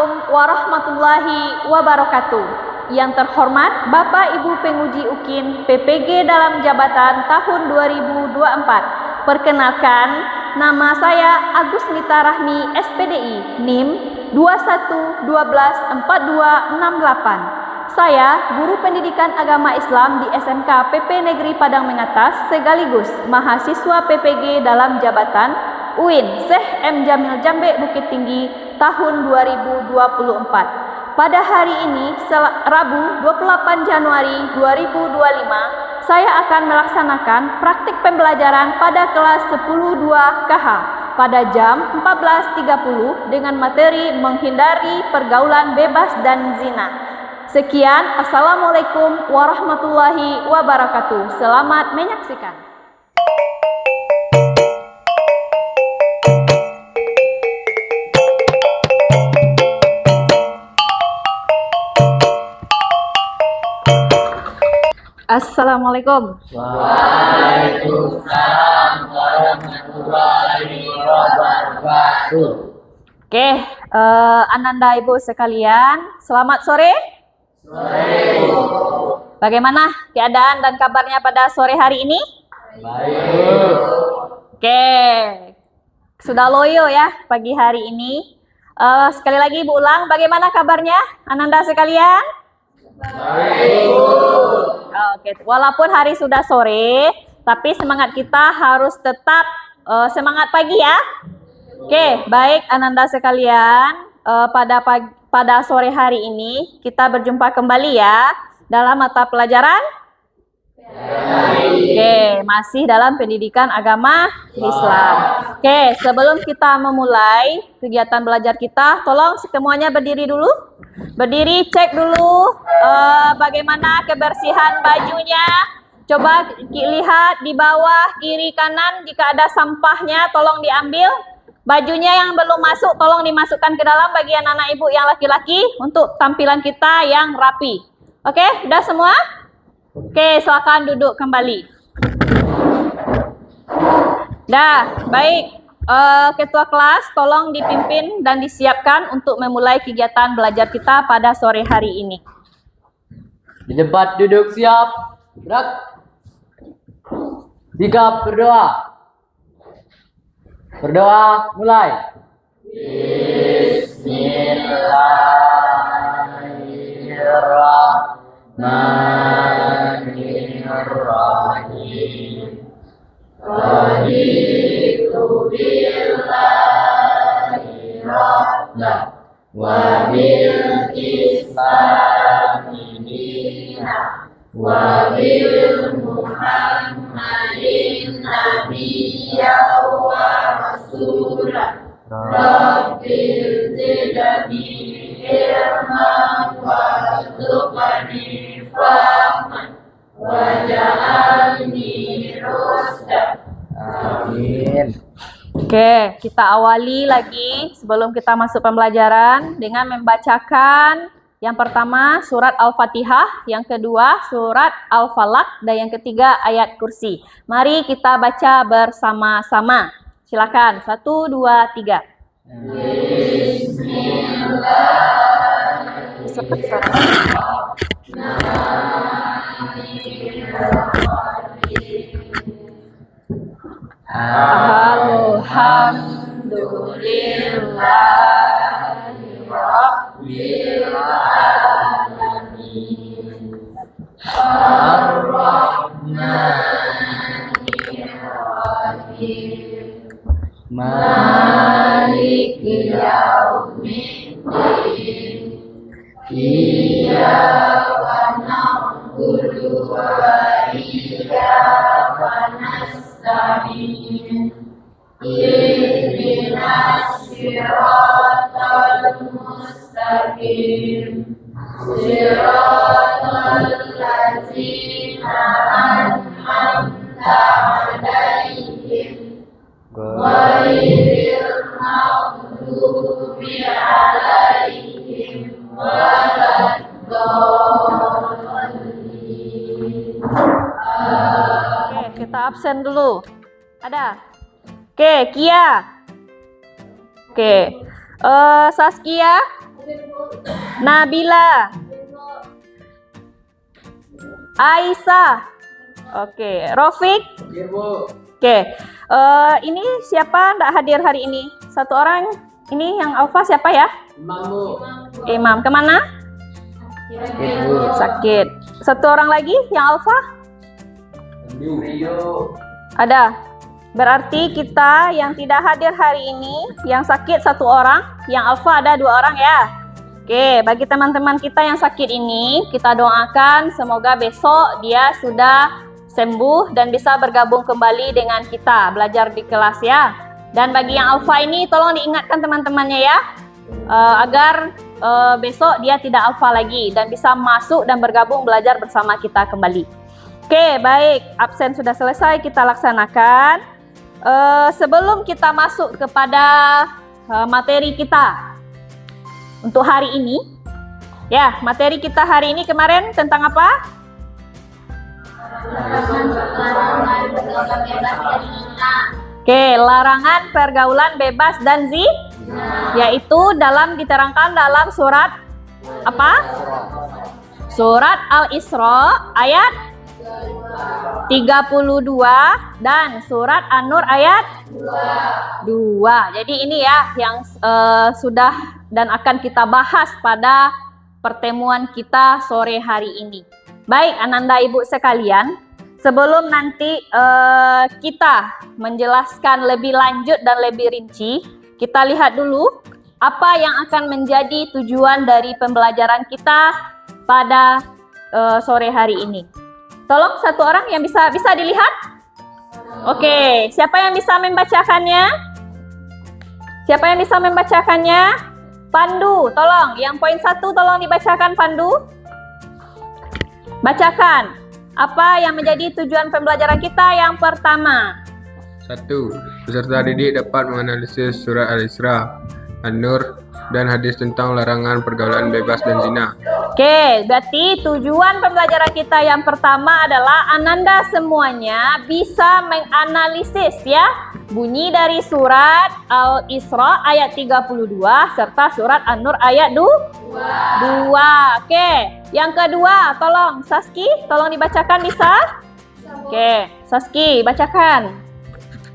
Assalamualaikum warahmatullahi wabarakatuh. Yang terhormat Bapak Ibu Penguji UKIN PPG dalam jabatan tahun 2024. Perkenalkan, nama saya Agus Mita Rahmi SPDI NIM 21124268. Saya guru pendidikan agama Islam di SMK PP Negeri Padang Mengatas sekaligus mahasiswa PPG dalam jabatan UIN Syekh M. Jamil Jambe Bukit Tinggi tahun 2024. Pada hari ini, Rabu 28 Januari 2025, saya akan melaksanakan praktik pembelajaran pada kelas 10-2 KH pada jam 14.30 dengan materi menghindari pergaulan bebas dan zina. Sekian, Assalamualaikum warahmatullahi wabarakatuh. Selamat menyaksikan. Assalamualaikum. Waalaikumsalam warahmatullahi wabarakatuh. Oke, Ananda Ibu sekalian, selamat sore. Sore. Bagaimana keadaan dan kabarnya pada sore hari ini? Baik. Oke, sudah loyo ya pagi hari ini. Sekali lagi Ibu ulang, bagaimana kabarnya Ananda sekalian? Baik. Oke, walaupun hari sudah sore, tapi semangat kita harus tetap semangat pagi ya. Oke, baik Ananda sekalian, pada sore hari ini kita berjumpa kembali ya dalam mata pelajaran. Oke, masih dalam pendidikan agama Islam. Oke, sebelum kita memulai kegiatan belajar kita, tolong semuanya berdiri dulu. Berdiri, cek dulu bagaimana kebersihan bajunya. Coba lihat di bawah, kiri, kanan, jika ada sampahnya tolong diambil. Bajunya yang belum masuk tolong dimasukkan ke dalam bagian anak ibu yang laki-laki untuk tampilan kita yang rapi. Oke, udah semua? Oke, silakan duduk kembali. Dah, baik. Ketua kelas tolong dipimpin dan disiapkan untuk memulai kegiatan belajar kita pada sore hari ini. Di tempat duduk siap. Gerak. Sikap berdoa. Berdoa mulai. Bismillahirrahmanirrahim. Raditu billahi rabban wa bil islami dinan wa bil muhammadin nabiyyan wa rasulan rabbil zidni ilman warzuqni fahman waj'alni rusdan. Amin. Oke, kita awali lagi sebelum kita masuk pembelajaran dengan membacakan yang pertama surat Al-Fatihah, yang kedua surat Al-Falaq, dan yang ketiga ayat kursi. Mari kita baca bersama-sama. Silakan, 1, 2, 3. Alhamdulillahi Rabbil Alamin Ar-Rahmanir-Rahim Maliki Yaumiddin Iyyaka na'budu wa iyyaka nasta'in Ihdinas siratal mustaqim Siratal ladzina an'amta 'alaihim ghairil maghdubi 'alaihim waladdallin. Oke, kita absen dulu. Ada? Oke, Kia. Oke, Saskia. Nabila. Aisyah. Oke, Rofik. Oke, ini siapa ndak hadir hari ini? Satu orang. Ini yang Alfa siapa ya? Imam. Kemana? Sakit. Satu orang lagi yang Alfa? Ada. Berarti kita yang tidak hadir hari ini, yang sakit satu orang, yang Alfa ada 2 orang ya. Oke, bagi teman-teman kita yang sakit ini, kita doakan semoga besok dia sudah sembuh dan bisa bergabung kembali dengan kita belajar di kelas ya. Dan bagi yang Alfa ini tolong diingatkan teman-temannya ya, agar besok dia tidak Alfa lagi dan bisa masuk dan bergabung belajar bersama kita kembali. Oke, baik, absen sudah selesai, kita laksanakan. Sebelum kita masuk kepada materi kita untuk hari ini, ya, materi kita hari ini kemarin tentang apa? Oke, larangan pergaulan bebas dan zina, yaitu diterangkan dalam surat apa? Surat Al-Isra ayat 32 dan surat An-Nur ayat 2. Jadi ini ya yang sudah dan akan kita bahas pada pertemuan kita sore hari ini. Baik, Ananda Ibu sekalian, sebelum nanti kita menjelaskan lebih lanjut dan lebih rinci, kita lihat dulu apa yang akan menjadi tujuan dari pembelajaran kita pada sore hari ini. Tolong satu orang yang bisa dilihat? Oke, siapa yang bisa membacakannya? Siapa yang bisa membacakannya? Pandu, tolong. Yang poin 1 tolong dibacakan Pandu. Bacakan. Apa yang menjadi tujuan pembelajaran kita yang pertama? 1. Peserta didik dapat menganalisis surat Al-Isra, An-Nur, dan hadis tentang larangan pergaulan bebas dan zina. Oke, berarti tujuan pembelajaran kita yang pertama adalah Ananda semuanya bisa menganalisis ya bunyi dari surat Al-Isra ayat 32 serta surat An-Nur ayat 2. Oke, yang kedua tolong Saski, tolong dibacakan bisa? Oke, Saski bacakan.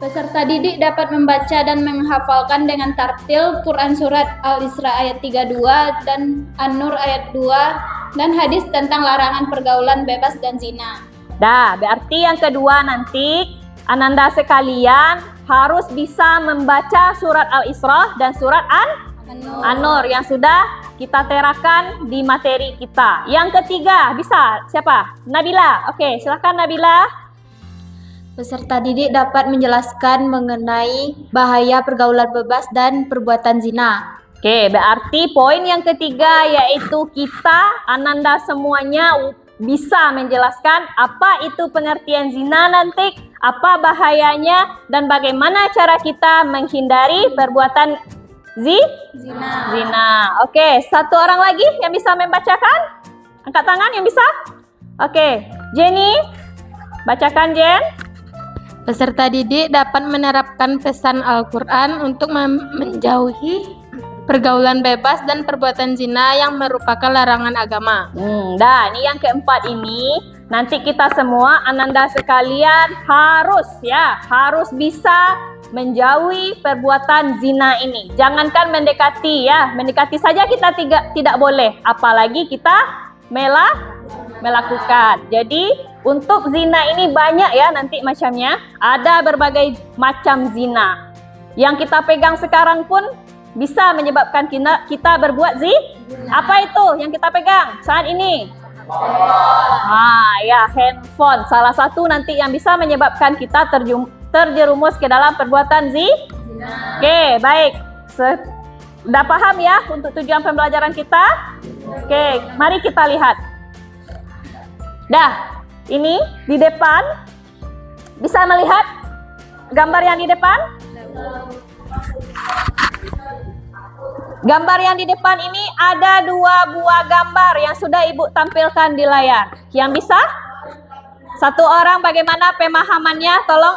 Peserta didik dapat membaca dan menghafalkan dengan tartil Quran surat Al-Isra ayat 32 dan An-Nur ayat 2 dan hadis tentang larangan pergaulan bebas dan zina. Dah, berarti yang kedua nanti Ananda sekalian harus bisa membaca surat Al-Isra dan surat An-Nur yang sudah kita terakan di materi kita. Yang ketiga bisa siapa? Nabila. Oke, silakan Nabila. Peserta didik dapat menjelaskan mengenai bahaya pergaulan bebas dan perbuatan zina. Oke, berarti poin yang ketiga yaitu kita, Ananda semuanya bisa menjelaskan apa itu pengertian zina nanti, apa bahayanya, dan bagaimana cara kita menghindari perbuatan zina. Oke, satu orang lagi yang bisa membacakan? Angkat tangan yang bisa? Oke, Jenny, bacakan Jen. Peserta didik dapat menerapkan pesan Al-Quran untuk menjauhi pergaulan bebas dan perbuatan zina yang merupakan larangan agama. Dah, ini yang keempat ini nanti kita semua Ananda sekalian harus bisa menjauhi perbuatan zina ini. Jangankan mendekati ya, mendekati saja kita tidak boleh, apalagi kita melakukan. Jadi untuk zina ini banyak ya nanti macamnya. Ada berbagai macam zina. Yang kita pegang sekarang pun bisa menyebabkan kita berbuat zina. Apa itu yang kita pegang saat ini? Handphone. Salah satu nanti yang bisa menyebabkan kita terjerumus ke dalam perbuatan zina. Oke, baik. Sudah paham ya untuk tujuan pembelajaran kita? Oke, mari kita lihat. Dah, ini di depan bisa melihat gambar yang di depan? Gambar yang di depan ini ada 2 buah gambar yang sudah Ibu tampilkan di layar. Yang bisa? Satu orang bagaimana pemahamannya? Tolong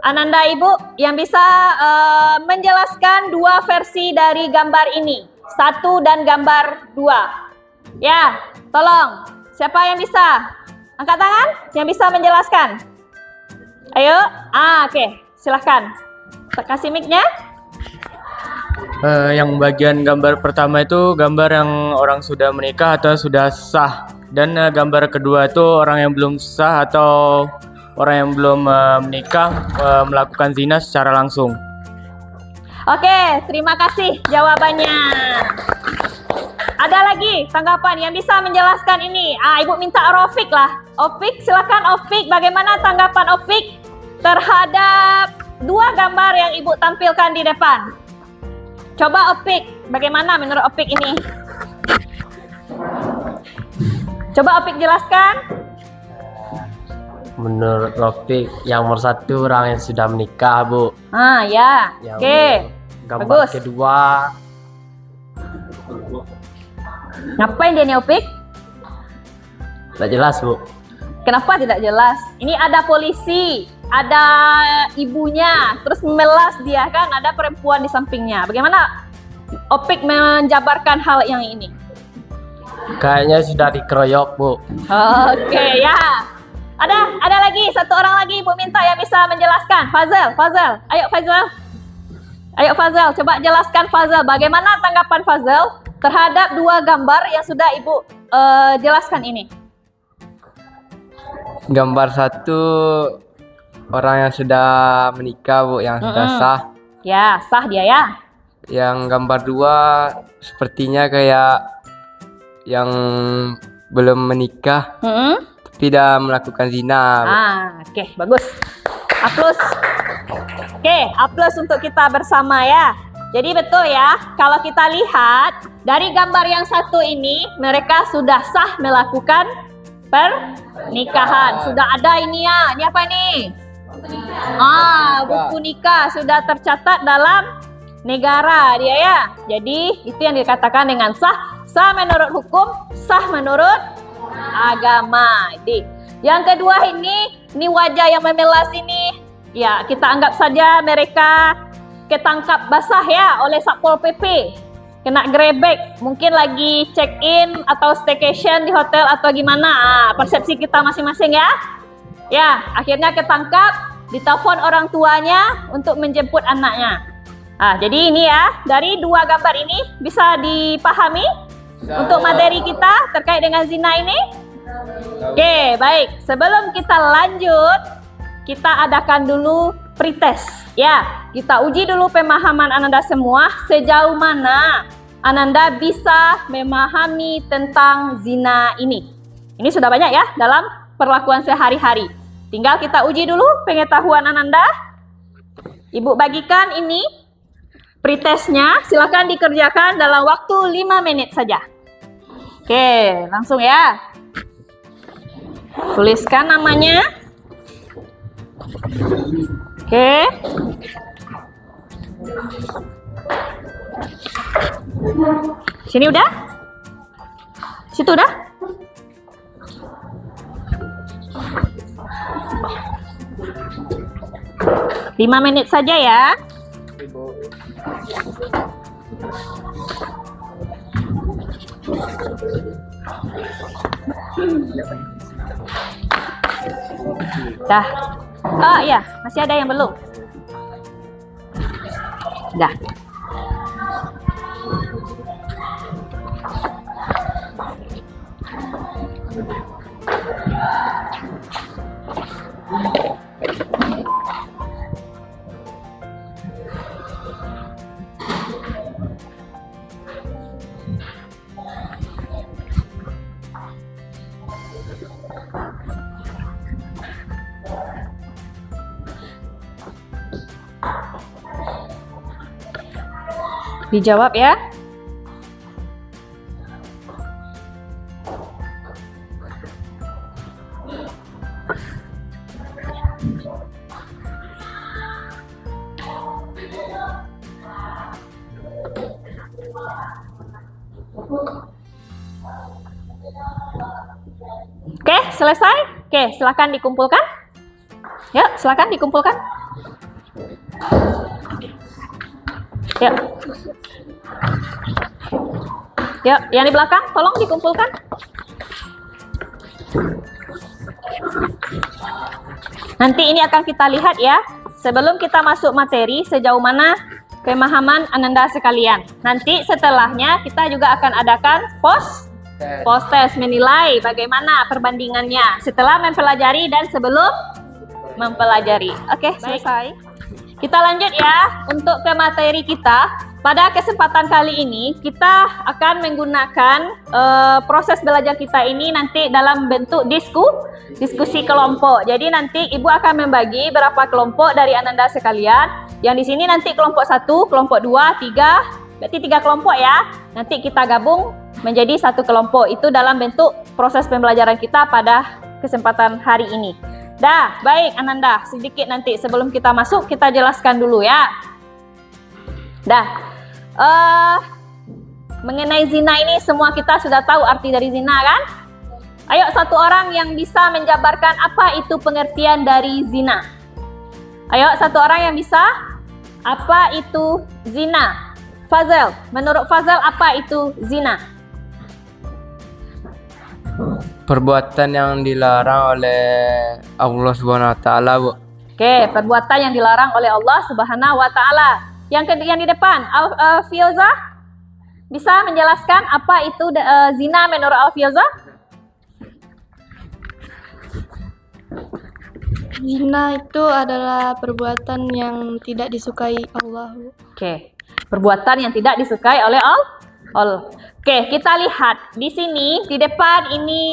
Ananda Ibu yang bisa menjelaskan 2 versi dari gambar ini. 1 dan gambar 2. Ya, tolong. Siapa yang bisa? Angkat tangan yang bisa menjelaskan. Ayo. Oke. Silahkan. Kasih mic-nya. Yang bagian gambar pertama itu gambar yang orang sudah menikah atau sudah sah, dan gambar kedua itu orang yang belum sah atau orang yang belum menikah melakukan zina secara langsung. Oke, terima kasih jawabannya. Ada lagi tanggapan yang bisa menjelaskan ini? Ibu minta Rofik lah. Opik, silakan Opik. Bagaimana tanggapan Opik terhadap 2 gambar yang ibu tampilkan di depan? Coba Opik, bagaimana menurut Opik ini? Coba Opik jelaskan. Menurut Rofik, yang nomor 1 orang yang sudah menikah, Bu. Ya. Yang Oke. Gambar Bagus. kedua, Ngapain dia nih Opik? tidak jelas, Bu. Kenapa tidak jelas? Ini ada polisi, ada ibunya, terus memelas dia kan, ada perempuan di sampingnya. Bagaimana Opik menjabarkan hal yang ini? Kayaknya sudah dikeroyok, Bu. Oke, ya. Ada lagi, 1 orang lagi ibu minta yang bisa menjelaskan. Fazal. Ayo Fazal, coba jelaskan Fazal. Bagaimana tanggapan Fazal terhadap 2 gambar yang sudah ibu jelaskan ini? Gambar 1 orang yang sudah menikah, Bu, yang sudah sah. Ya, sah dia ya. Yang gambar 2 sepertinya kayak yang belum menikah, tidak melakukan zina. Oke, bagus. Aplaus. Oke, aplaus untuk kita bersama ya. Jadi betul ya, kalau kita lihat dari gambar yang 1 ini, mereka sudah sah melakukan pernikahan. Sudah ada ini ya. Ini apa ini? Buku nikah sudah tercatat dalam negara dia ya. Jadi itu yang dikatakan dengan sah. Sah menurut hukum, sah menurut agama. Yang kedua ini wajah yang memelas ini. Ya, kita anggap saja mereka ketangkap basah ya oleh Satpol PP. Kena grebek, mungkin lagi check-in atau staycation di hotel atau gimana. Persepsi kita masing-masing ya. Ya, akhirnya ketangkap, ditelepon orang tuanya untuk menjemput anaknya. Jadi ini ya, dari 2 gambar ini bisa dipahami untuk materi kita terkait dengan zina ini. Oke, baik. Sebelum kita lanjut, kita adakan dulu pretest. Ya, kita uji dulu pemahaman Ananda semua sejauh mana Ananda bisa memahami tentang zina ini. Ini sudah banyak ya dalam perlakuan sehari-hari. Tinggal kita uji dulu pengetahuan Ananda. Ibu bagikan ini pretestnya, silakan dikerjakan dalam waktu 5 menit saja. Oke, langsung ya. Tuliskan namanya. Oke. Sini udah? Situ udah? Lima menit saja ya. Dah. Oh iya, masih ada yang belum. Dah. Dijawab ya. Oke, selesai. Oke, silakan dikumpulkan. Ya, silakan dikumpulkan. Ya. Yuk, yang di belakang tolong dikumpulkan. Nanti ini akan kita lihat ya. Sebelum kita masuk materi, sejauh mana pemahaman Ananda sekalian. Nanti setelahnya kita juga akan adakan post test menilai bagaimana perbandingannya setelah mempelajari dan sebelum mempelajari. Oke, selesai. Kita lanjut ya untuk ke materi kita. Pada kesempatan kali ini kita akan menggunakan proses belajar kita ini nanti dalam bentuk diskusi kelompok. Jadi nanti Ibu akan membagi berapa kelompok dari Ananda sekalian. Yang di sini nanti kelompok 1, kelompok 2, 3, berarti 3 kelompok ya. Nanti kita gabung menjadi satu kelompok. Itu dalam bentuk proses pembelajaran kita pada kesempatan hari ini. Dah, baik Ananda, sedikit nanti sebelum kita masuk kita jelaskan dulu ya. Dah. Mengenai zina ini semua kita sudah tahu arti dari zina kan? Ayo satu orang yang bisa menjabarkan apa itu pengertian dari zina. Ayo satu orang yang bisa. Apa itu zina? Fazal, menurut Fazal apa itu zina? Perbuatan yang dilarang oleh Allah Subhanahu wa taala, Bu. Oke, perbuatan yang dilarang oleh Allah Subhanahu wa taala. Yang di depan, Alfioza bisa menjelaskan apa itu zina menurut Alfioza? Zina itu adalah perbuatan yang tidak disukai Allah. Oke, perbuatan yang tidak disukai oleh Allah. Oke, kita lihat di sini di depan ini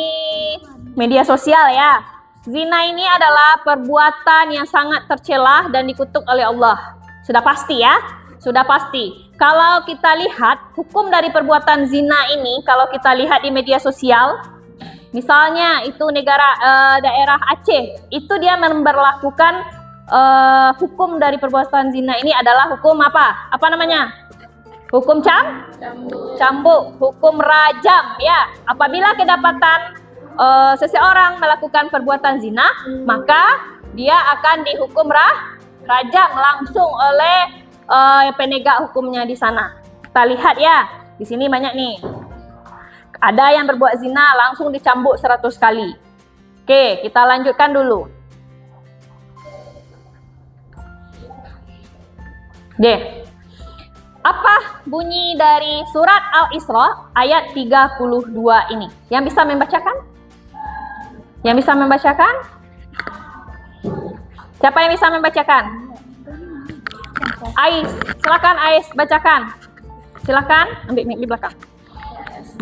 media sosial ya. Zina ini adalah perbuatan yang sangat tercela dan dikutuk oleh Allah. Sudah pasti ya, sudah pasti. Kalau kita lihat hukum dari perbuatan zina ini, kalau kita lihat di media sosial, misalnya itu daerah Aceh, itu dia memberlakukan hukum dari perbuatan zina ini adalah hukum apa? Apa namanya? Hukum cambuk, hukum rajam ya. Apabila kedapatan seseorang melakukan perbuatan zina, maka dia akan dihukum rajam langsung oleh penegak hukumnya di sana. Kita lihat ya, di sini banyak nih. Ada yang berbuat zina langsung dicambuk 100 kali. Oke, kita lanjutkan dulu. Deh. Apa bunyi dari surat Al-Isra ayat 32 ini? Yang bisa membacakan? Yang bisa membacakan? Siapa yang bisa membacakan? Ais, silakan Ais bacakan. Silakan, ambil mic di belakang.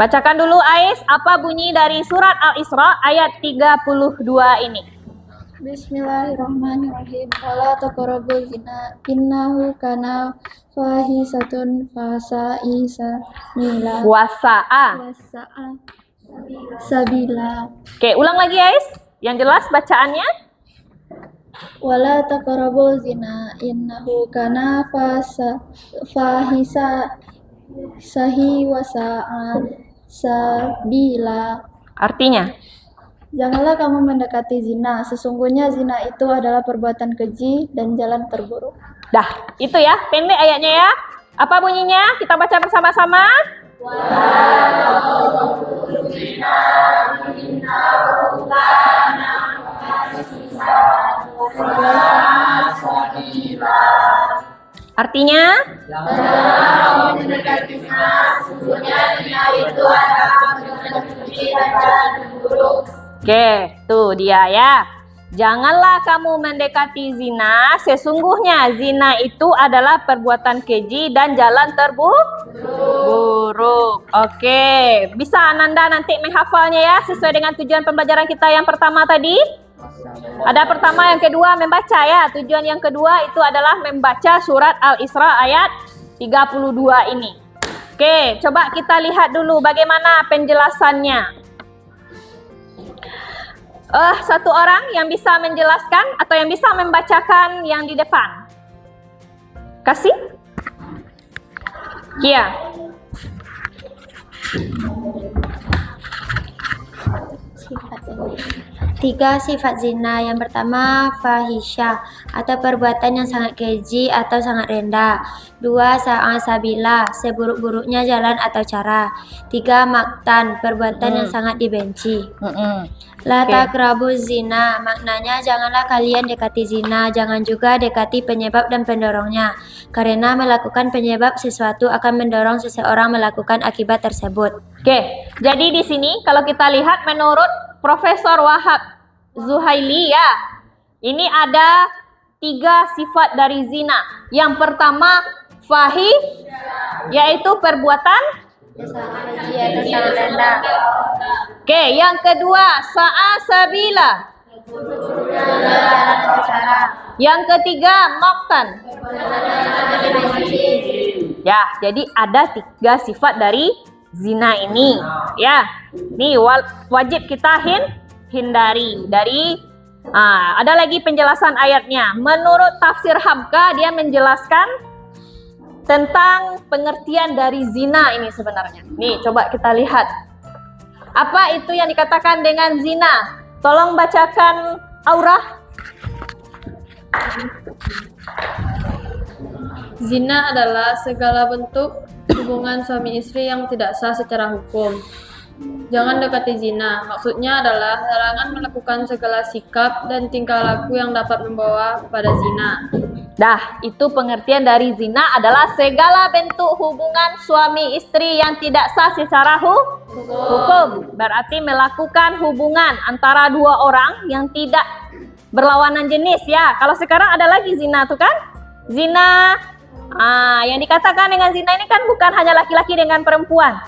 Bacakan dulu Ais, apa bunyi dari surat Al-Isra ayat 32 ini? Bismillahirrahmanirrahim. Wala taqrabuz zina innahu kana fahisatun fasaisa Wasa'a. Sabila. Oke, ulang lagi Ais. Yang jelas bacaannya. Wala taqrabuz zina innahu kana fahisa sahi wasa'a sabila. Artinya? Janganlah kamu mendekati zina, sesungguhnya zina itu adalah perbuatan keji dan jalan terburuk. Dah, itu ya, pendek ayatnya ya. Apa bunyinya? Kita baca bersama-sama. Artinya? Oke, tuh dia ya. Janganlah kamu mendekati zina, sesungguhnya zina itu adalah perbuatan keji dan jalan terburuk. Oke, bisa Ananda nanti menghafalnya ya, sesuai dengan tujuan pembelajaran kita yang pertama tadi. Ada pertama, yang kedua membaca ya. Tujuan yang kedua itu adalah membaca surat Al-Isra ayat 32 ini. Oke, coba kita lihat dulu bagaimana penjelasannya. Satu orang yang bisa menjelaskan atau yang bisa membacakan yang di depan. Kasih? Kia. Tiga sifat zina. Yang pertama, fahisyah atau perbuatan yang sangat keji atau sangat rendah. Dua, sabila, seburuk-buruknya jalan atau cara. Tiga, maktan, perbuatan yang sangat dibenci. La taqrabu zina, maknanya janganlah kalian dekati zina, jangan juga dekati penyebab dan pendorongnya. Karena melakukan penyebab sesuatu akan mendorong seseorang melakukan akibat tersebut. Oke, jadi di sini kalau kita lihat menurut Profesor Wahab Zuhaili ya, ini ada 3 sifat dari zina. Yang pertama fahish, yaitu perbuatan Keji atau sangat rendah. Oke, yang kedua sabila. Jalan atau cara. Yang ketiga maktan. Ya, jadi ada 3 sifat dari zina ini. Ya, ini wajib kita hindari dari. Ada lagi penjelasan ayatnya. Menurut tafsir Habka, dia menjelaskan tentang pengertian dari zina ini sebenarnya. Nih, coba kita lihat. Apa itu yang dikatakan dengan zina? Tolong bacakan Aurah. Zina adalah segala bentuk hubungan suami istri yang tidak sah secara hukum. Jangan dekati zina. Maksudnya adalah larangan melakukan segala sikap dan tingkah laku yang dapat membawa kepada zina. Dah, itu pengertian dari zina adalah segala bentuk hubungan suami istri yang tidak sah secara hukum. Berarti melakukan hubungan antara 2 orang yang tidak berlawanan jenis ya. Kalau sekarang ada lagi zina tuh kan? Zina, yang dikatakan dengan zina ini kan bukan hanya laki-laki dengan perempuan.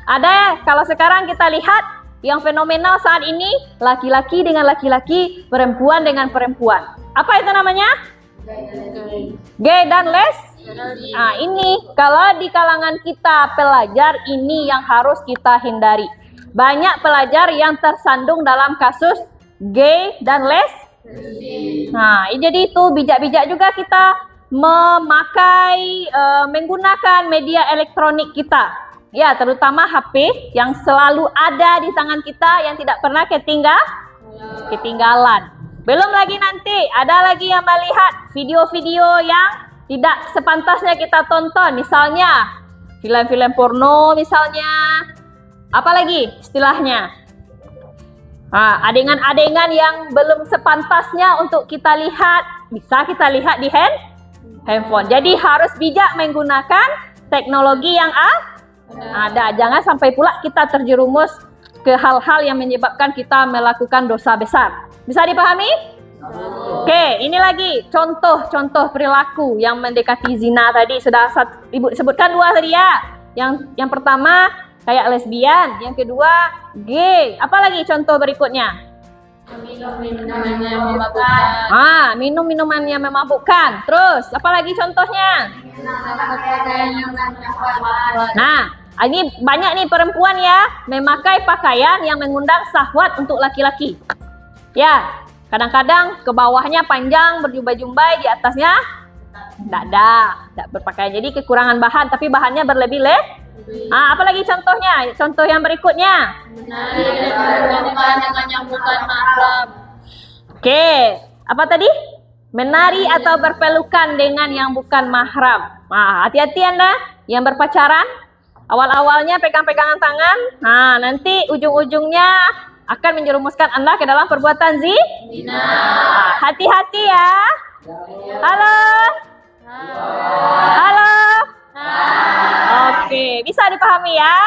Ada, kalau sekarang kita lihat yang fenomenal saat ini, laki-laki dengan laki-laki, perempuan dengan perempuan. Apa itu namanya? Gay dan les. Ini kalau di kalangan kita pelajar, ini yang harus kita hindari. Banyak pelajar yang tersandung dalam kasus gay dan les. Jadi itu bijak-bijak juga kita menggunakan media elektronik kita. Ya, terutama HP yang selalu ada di tangan kita yang tidak pernah ketinggalan. Belum lagi nanti ada lagi yang melihat video-video yang tidak sepantasnya kita tonton, misalnya film-film porno misalnya. Apalagi istilahnya? Adegan-adegan yang belum sepantasnya untuk kita lihat, bisa kita lihat di handphone. Jadi harus bijak menggunakan teknologi yang ada. Jangan sampai pula kita terjerumus ke hal-hal yang menyebabkan kita melakukan dosa besar. Bisa dipahami? Oke, ini lagi contoh-contoh perilaku yang mendekati zina tadi. Sudah Ibu sebutkan 2 tadi ya. Yang pertama kayak lesbian, yang kedua gay. Apalagi contoh berikutnya? Minuman yang memabukkan. Minum minuman yang memabukkan. Terus, apalagi contohnya? Ini banyak nih perempuan ya memakai pakaian yang mengundang syahwat untuk laki-laki. Ya, kadang-kadang ke bawahnya panjang berjumbai-jumbai, di atasnya tidak berpakaian. Jadi kekurangan bahan, tapi bahannya berlebih. Apalagi contohnya? Contoh yang berikutnya. Dengan yang bukan mahram. Oke, apa tadi? Menari atau berpelukan dengan yang bukan mahram. Hati-hati Anda yang berpacaran. Awal-awalnya pegang-pegangan tangan, nanti ujung-ujungnya akan menjerumuskan Anda ke dalam perbuatan zina. Hati-hati ya. Halo. Oke, bisa dipahami ya?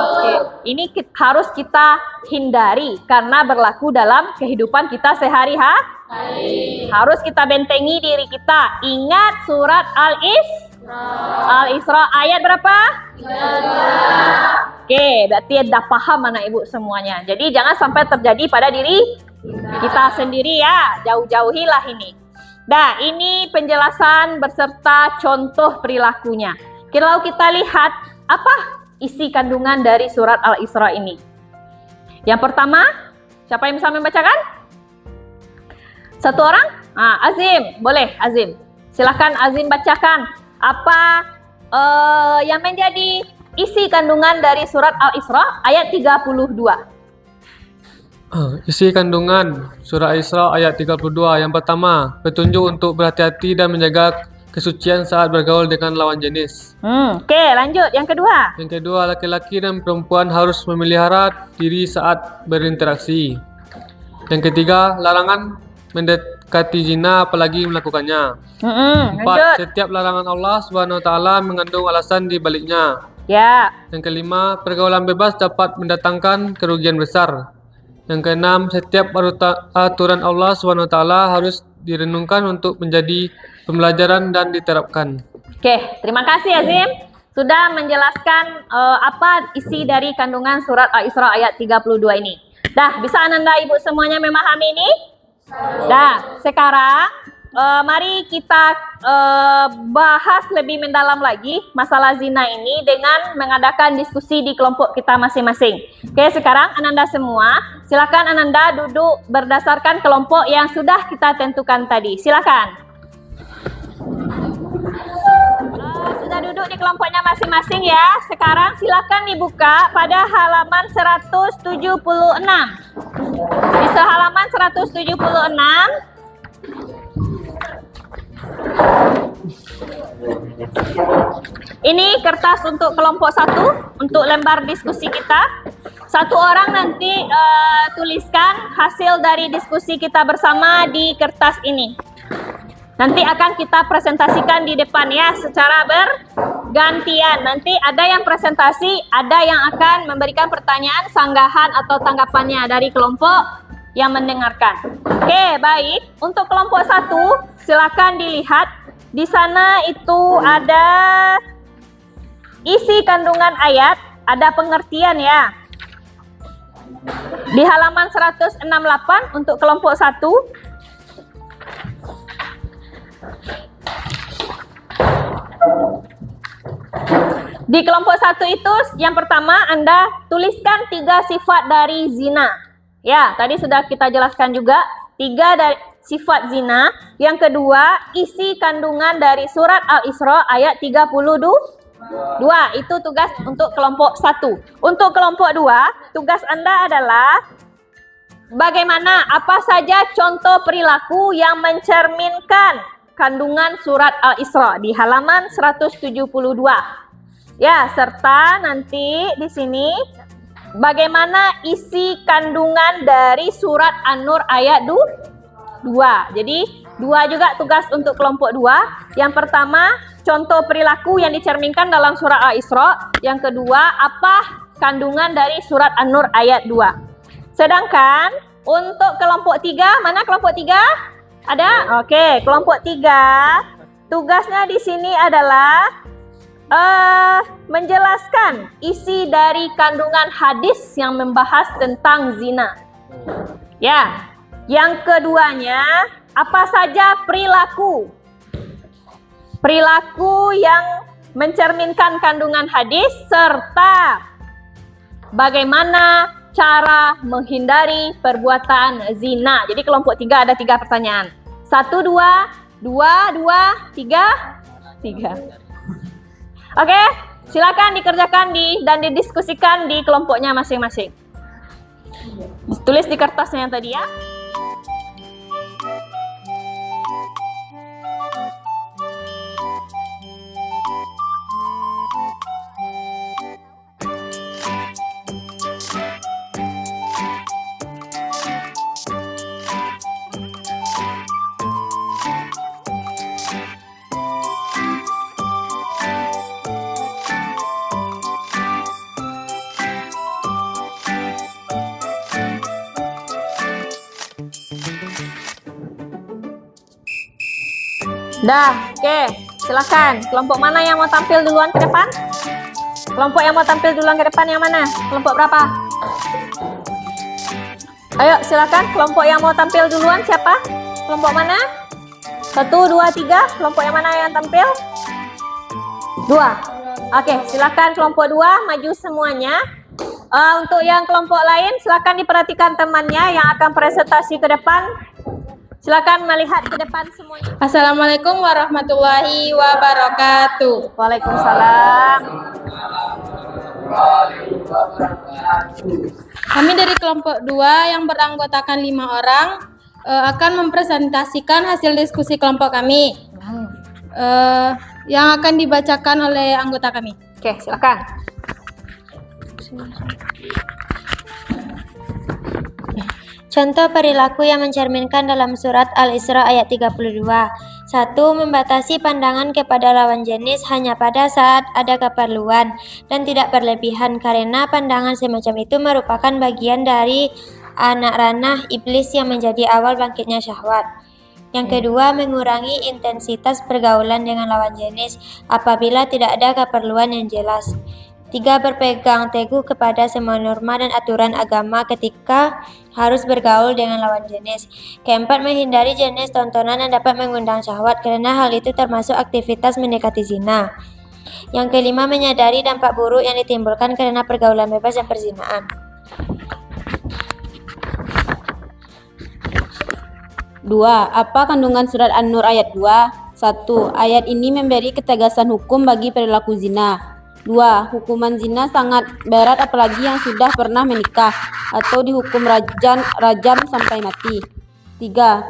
Oke, ini harus kita hindari karena berlaku dalam kehidupan kita sehari-hari. Harus kita bentengi diri kita. Ingat surat Al-Isra ayat berapa? 32. Oke, berarti dah paham anak ibu semuanya. Jadi jangan sampai terjadi pada diri kita sendiri ya. Jauh-jauhilah ini. Nah, ini penjelasan beserta contoh perilakunya. Kalau kita lihat apa isi kandungan dari surat Al-Isra ini. Yang pertama, siapa yang bisa membacakan? Satu orang? Azim, boleh Azim. Silahkan Azim bacakan apa yang menjadi isi kandungan dari surat Al-Isra ayat 32. Isi kandungan surah Al-Isra ayat 32. Yang pertama, petunjuk untuk berhati-hati dan menjaga kesucian saat bergaul dengan lawan jenis. Oke, lanjut. Yang kedua. Yang kedua, laki-laki dan perempuan harus memelihara diri saat berinteraksi. Yang ketiga, larangan mendekati zina apalagi melakukannya. Empat, Lanjut. setiap larangan Allah Subhanahu wa taala mengandung alasan di baliknya. Ya. Yang kelima, pergaulan bebas dapat mendatangkan kerugian besar. Yang keenam, setiap aturan Allah Subhanahu wa taala harus direnungkan untuk menjadi pembelajaran dan diterapkan. Oke, terima kasih Azim sudah menjelaskan apa isi dari kandungan surat Al-Isra ayat 32 ini. Dah, bisa Ananda Ibu semuanya memahami ini? Dah, sekarang mari kita bahas lebih mendalam lagi masalah zina ini dengan mengadakan diskusi di kelompok kita masing-masing. Oke, sekarang Ananda semua, silakan Ananda duduk berdasarkan kelompok yang sudah kita tentukan tadi. Silakan. Sudah duduk di kelompoknya masing-masing ya. Sekarang silakan dibuka pada halaman 176. Di halaman 176. Ini kertas untuk kelompok 1 untuk lembar diskusi kita. Satu orang nanti tuliskan hasil dari diskusi kita bersama di kertas ini. Nanti akan kita presentasikan di depan ya secara bergantian. Nanti ada yang presentasi, ada yang akan memberikan pertanyaan, sanggahan atau tanggapannya dari kelompok yang mendengarkan. Oke, baik. Untuk kelompok 1, silakan dilihat. Di sana itu ada isi kandungan ayat, ada pengertian ya. Di halaman 168 untuk kelompok 1. Di kelompok 1 itu yang pertama Anda tuliskan 3 sifat dari zina. Ya, tadi sudah kita jelaskan juga 3 dari sifat zina. Yang kedua, isi kandungan dari surat Al-Isra ayat 32. Itu tugas untuk kelompok 1. Untuk kelompok 2, tugas Anda adalah bagaimana apa saja contoh perilaku yang mencerminkan kandungan surat Al-Isra di halaman 172. Ya, serta nanti di sini bagaimana isi kandungan dari surat An-Nur ayat 2. Jadi 2 juga tugas untuk kelompok 2. Yang pertama, contoh perilaku yang dicerminkan dalam surat Al-Isra. Yang kedua, apa kandungan dari surat An-Nur ayat 2. Sedangkan untuk kelompok 3, mana kelompok 3? Ada? Oke, kelompok 3 tugasnya di sini adalah menjelaskan isi dari kandungan hadis yang membahas tentang zina. Ya, yang keduanya apa saja perilaku yang mencerminkan kandungan hadis serta bagaimana cara menghindari perbuatan zina. Jadi kelompok 3 ada 3 pertanyaan. 1, 2, 2, 3. Oke, silakan dikerjakan dan didiskusikan di kelompoknya masing-masing. Tulis di kertasnya yang tadi ya. Dah, oke. Silakan. Kelompok mana yang mau tampil duluan ke depan? Kelompok yang mau tampil duluan ke depan yang mana? Kelompok berapa? Ayo, silakan. Kelompok yang mau tampil duluan siapa? Kelompok mana? 1, 2, 3. Kelompok yang mana yang tampil? 2. Oke, silakan kelompok 2 maju semuanya. Untuk yang kelompok lain, silakan diperhatikan temannya yang akan presentasi ke depan. Silakan melihat ke depan semuanya. Assalamualaikum warahmatullahi wabarakatuh. Waalaikumsalam. warahmatullahi wabarakatuh. Kami dari kelompok 2 yang beranggotakan 5 orang akan mempresentasikan hasil diskusi kelompok kami yang akan dibacakan oleh anggota kami. Oke, silakan. Contoh perilaku yang mencerminkan dalam surat Al-Isra ayat 32. 1. Membatasi pandangan kepada lawan jenis hanya pada saat ada keperluan dan tidak berlebihan, karena pandangan semacam itu merupakan bagian dari anak ranah iblis yang menjadi awal bangkitnya syahwat. Yang kedua, mengurangi intensitas pergaulan dengan lawan jenis apabila tidak ada keperluan yang jelas. 3. Berpegang teguh kepada semua norma dan aturan agama ketika harus bergaul dengan lawan jenis. 4. Menghindari jenis tontonan yang dapat mengundang syahwat, karena hal itu termasuk aktivitas mendekati zina. Yang kelima, menyadari dampak buruk yang ditimbulkan karena pergaulan bebas dan perzinaan. 2. Apa kandungan surat An-Nur ayat 2? 1. Ayat ini memberi ketegasan hukum bagi perilaku zina. 2. Hukuman zina sangat berat apalagi yang sudah pernah menikah atau dihukum rajam sampai mati. 3.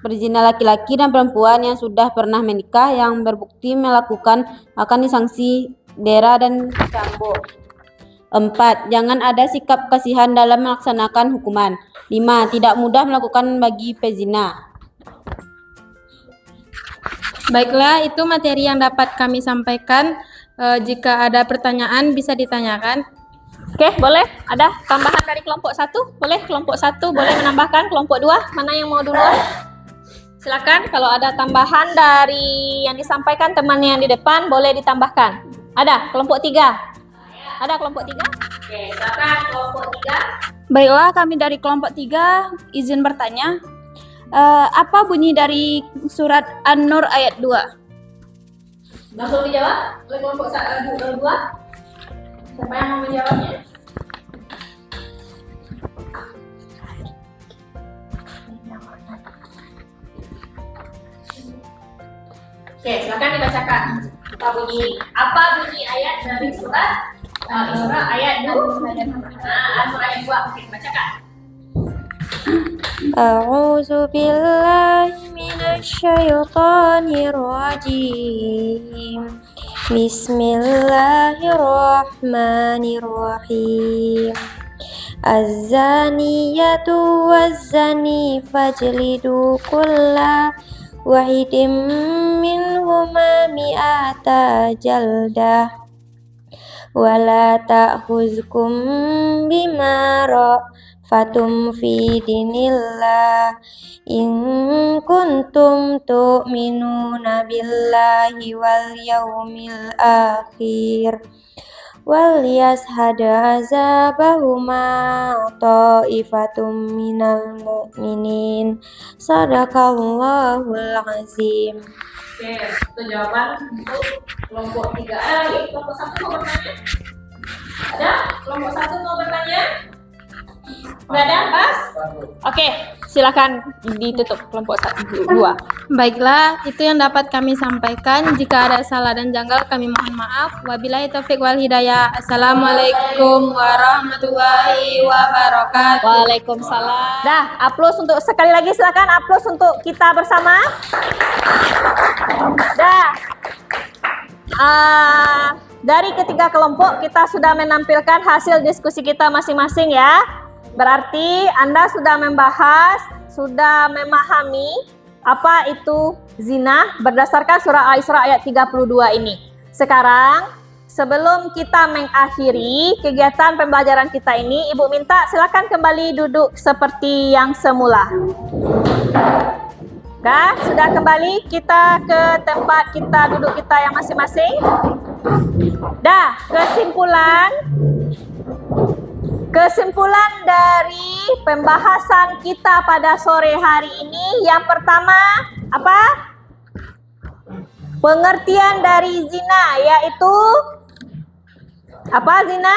Berzina laki-laki dan perempuan yang sudah pernah menikah yang berbukti melakukan akan disanksi dera dan cambuk. 4. Jangan ada sikap kasihan dalam melaksanakan hukuman. 5. Tidak mudah melakukan bagi pezina. Baiklah, itu materi yang dapat kami sampaikan. Jika ada pertanyaan bisa ditanyakan. Oke, boleh. Ada tambahan dari kelompok 1? Boleh, kelompok 1 boleh menambahkan. Kelompok 2, mana yang mau duluan? Silakan, kalau ada tambahan dari yang disampaikan temannya yang di depan, boleh ditambahkan. Ada, kelompok 3. Ada kelompok 3? Oke, silakan kelompok 3. Baiklah, kami dari kelompok 3 izin bertanya. Apa bunyi dari surat An-Nur ayat 2? Langsung dijawab oleh kelompok 2. Siapa yang mau menjawabnya? Oke, silakan dibacakan. Apa bunyi ayat dari surat Al-Isra ayat 2? Al-Isra ayat 2. Oke, bacakan. A'udzu billahi minasyaitonir rajim. Bismillahirrahmanirrahim. Az-zaniyatu waz-zani fajlidu kulla wahidin minhuma mi'ata jaldah wala ta'khuzkum bima fatum fi dinillah in kuntum tu'minuna billahi wal yaumil akhir wal yashhada azabahuma ta'ifatum minal mu'minin. Sadaqallahul azim. Oke, itu jawaban untuk kelompok 3. Ada lagi? Kelompok 1 mau bertanya? Ada? Kelompok 1 mau bertanya? Nggak ada, Pas? Oke, silakan ditutup kelompok 2. Baiklah, itu yang dapat kami sampaikan. Jika ada salah dan janggal, kami mohon maaf. Wabillahi taufiq wal hidayah. Assalamualaikum warahmatullahi wabarakatuh. Waalaikumsalam. Dah, aplaus untuk sekali lagi, silakan aplaus untuk kita bersama. Dah. Dari ketiga kelompok kita sudah menampilkan hasil diskusi kita masing-masing ya. Berarti Anda sudah membahas, sudah memahami apa itu zina berdasarkan surah Al-Isra ayat 32 ini. Sekarang, sebelum kita mengakhiri kegiatan pembelajaran kita ini, Ibu minta silakan kembali duduk seperti yang semula. Sudah kembali kita ke tempat kita duduk kita yang masing-masing. Kesimpulan dari pembahasan kita pada sore hari ini, yang pertama apa? Pengertian dari zina, yaitu apa zina?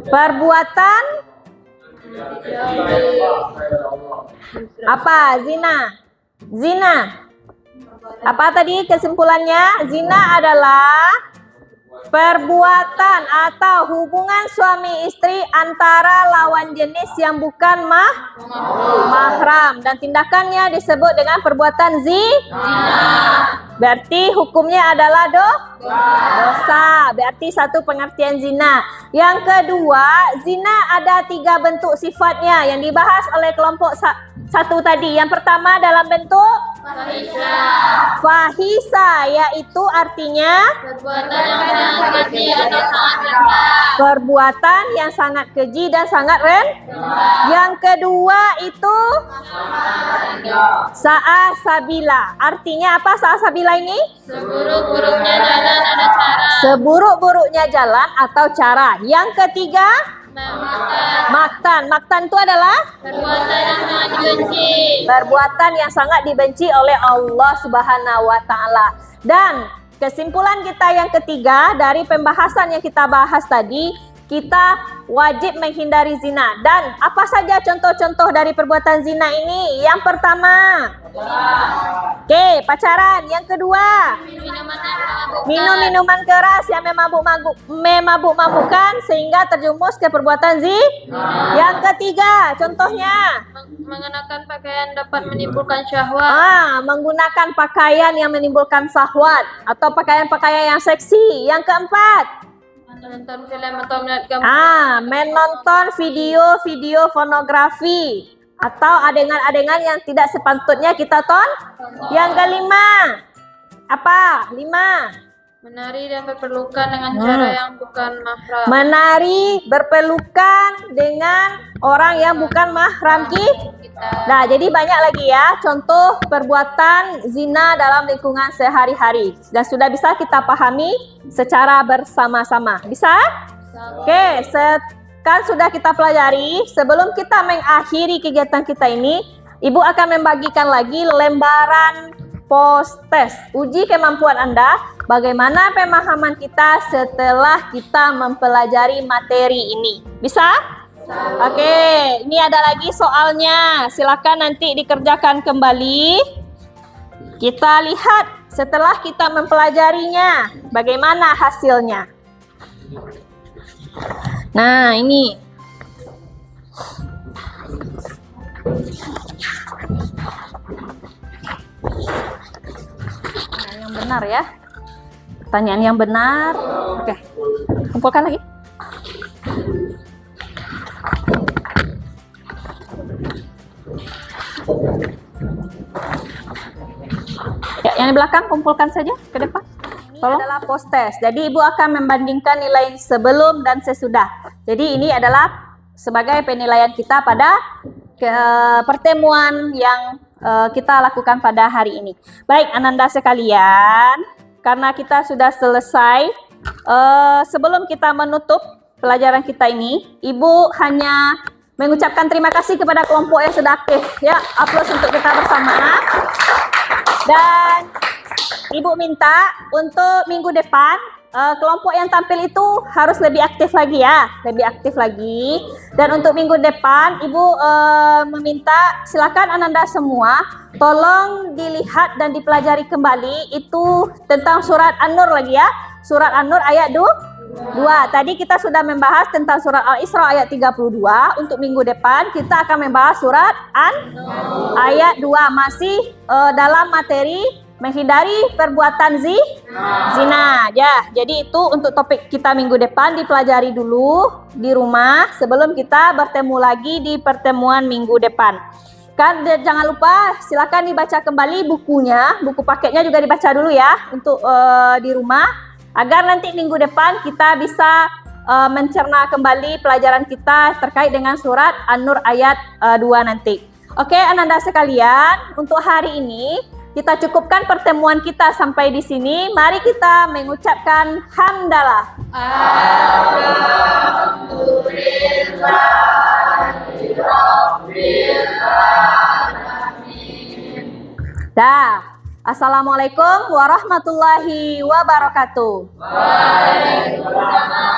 Perbuatan apa zina? Zina Apa tadi kesimpulannya? Zina adalah perbuatan atau hubungan suami istri antara lawan jenis yang bukan mahram, dan tindakannya disebut dengan perbuatan zina. Berarti hukumnya adalah dosa. Berarti satu pengertian zina. Yang kedua, zina ada 3 bentuk sifatnya yang dibahas oleh kelompok satu tadi. Yang pertama dalam bentuk fahisha, yaitu artinya perbuatan yang sangat keji dan sangat rendah. Yang kedua itu sa'asabila. Artinya apa sa'asabila ini? Seburuk-buruknya jalan ada cara. Seburuk-buruknya jalan atau cara. Yang ketiga maktan. Maktan itu adalah Perbuatan yang sangat dibenci. perbuatan yang sangat dibenci oleh Allah Subhanahu wa taala. Dan kesimpulan kita yang ketiga dari pembahasan yang kita bahas tadi, kita wajib menghindari zina. Dan apa saja contoh-contoh dari perbuatan zina ini? Yang pertama, pacaran. Yang kedua, minum minuman keras yang memabuk-mabukkan sehingga terjumus ke perbuatan zina. Yang ketiga, contohnya Mengenakan pakaian dapat menimbulkan syahwat. menggunakan pakaian yang menimbulkan syahwat atau pakaian-pakaian yang seksi. Yang keempat, Menonton film atau melihat gambar. menonton video-video pornografi atau adegan-adegan yang tidak sepatutnya kita tonton. Yang kelima, apa? 5. Menari dan berpelukan dengan cara yang bukan mahram. Menari berpelukan dengan orang yang bukan mahram kita. Nah, jadi banyak lagi ya contoh perbuatan zina dalam lingkungan sehari-hari dan sudah bisa kita pahami secara bersama-sama. Bisa? Oke, kan sudah kita pelajari. Sebelum kita mengakhiri kegiatan kita ini, Ibu akan membagikan lagi lembaran post test. Uji kemampuan Anda, bagaimana pemahaman kita setelah kita mempelajari materi ini. Bisa? Oke, ini ada lagi soalnya. Silakan nanti dikerjakan kembali. Kita lihat setelah kita mempelajarinya, bagaimana hasilnya. Nah, ini. Yang benar ya. Pertanyaan yang benar. Oke. Kumpulkan lagi. Ya, yang di belakang kumpulkan saja ke depan. Ini adalah post test. Jadi Ibu akan membandingkan nilai sebelum dan sesudah. Jadi ini adalah sebagai penilaian kita pada pertemuan yang kita lakukan pada hari ini. Baik, Ananda sekalian, karena kita sudah selesai, sebelum kita menutup pelajaran kita ini, Ibu hanya mengucapkan terima kasih kepada kelompok yang sudah aktif. Ya, aplaus untuk kita bersama. Dan Ibu minta untuk minggu depan kelompok yang tampil itu harus lebih aktif lagi ya, lebih aktif lagi. Dan untuk minggu depan Ibu meminta silakan Ananda semua tolong dilihat dan dipelajari kembali itu tentang surat An-Nur lagi ya. Surat An-Nur ayat 2. Tadi kita sudah membahas tentang surat Al-Isra ayat 32. Untuk minggu depan kita akan membahas surat An-Nur ayat 2, masih dalam materi menghindari perbuatan zina. Ya, jadi itu untuk topik kita minggu depan, dipelajari dulu di rumah sebelum kita bertemu lagi di pertemuan minggu depan. Kan jangan lupa silakan dibaca kembali bukunya, buku paketnya juga dibaca dulu ya untuk di rumah, agar nanti minggu depan kita bisa mencerna kembali pelajaran kita terkait dengan surat An-Nur ayat 2 nanti. Oke, Ananda sekalian, untuk hari ini kita cukupkan pertemuan kita sampai di sini. Mari kita mengucapkan hamdalah. Assalamualaikum warahmatullahi wabarakatuh. Waalaikumsalam.